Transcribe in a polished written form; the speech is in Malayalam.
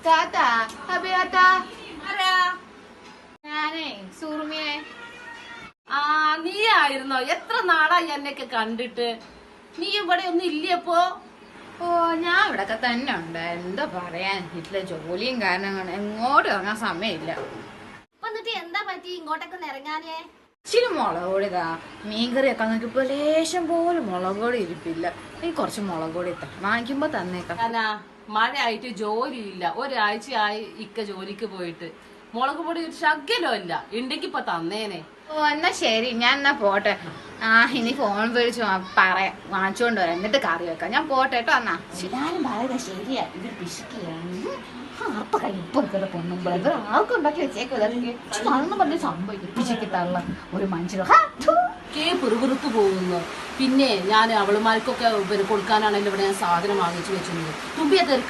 താത്താ അഭിയാത്താ ആരാ? ഞാനേ സൂർമിയെ. ആ, നീ ആയിരുന്നോ? എത്ര നാളായി എന്നൊക്കെ കണ്ടിട്ട്. നീ ഇവിടെ ഒന്നും ഇല്ലപ്പോ? ഓ ഞാൻ ഇവിടൊക്കെ തന്നെ ഉണ്ട്. എന്താ പറയാൻ, വീട്ടിലെ ജോലിയും കാരണങ്ങളും എങ്ങോട്ടും ഇറങ്ങാൻ സമയമില്ല. എന്നിട്ട് എന്താ പറ്റി ഇങ്ങോട്ടൊക്കെ ഇറങ്ങാനേ? ഇച്ചിരി മുളക് പൊടിതാ. മീൻകറിയൊക്കെ നോക്കിയപ്പോ ലേശം പോലും മുളക് പൊടി ഇരിപ്പില്ല. നീ കുറച്ച് മുളക് പൊടി വാങ്ങിക്കുമ്പോ തന്നേക്കാം. ഞാനാ മഴ ആയിട്ട് ജോലിയില്ല. ഒരാഴ്ചയായി ഇക്ക ജോലിക്ക് പോയിട്ട്. മുളക് പൊടി ഒരു ശകലോ ഇല്ല. ഉണ്ടെങ്കി ഇപ്പൊ തന്നേനെ. ഓ എന്നാ ശരി, ഞാൻ എന്നാ പോട്ടെ. ഇനി ഫോൺ വിളിച്ചു പറയാം, വാങ്ങിച്ചോണ്ട് വരാം, എന്നിട്ട് കറി വെക്കാം. ഞാൻ പോട്ടെ കേട്ടോ. എന്നാ ഞാനും പറയുന്നത് ശരിയാ, ഇത് പിശുക്കിയാണ്. ആർക്കുണ്ടാക്കി വെച്ചേക്കും പറഞ്ഞ് സംഭവിക്കും. പിശുക്കി തള്ള ഒരു മനുഷ്യർ പിറുപിറുത്ത് പോകുന്നു. പിന്നെ ഞാൻ അവളുമാർക്കൊക്കെ കൊടുക്കാനാണെങ്കിലും ഇവിടെ ഞാൻ സാധനം വാങ്ങിച്ചു വെച്ചിട്ടുണ്ട്. തുമ്പിയൊക്കെ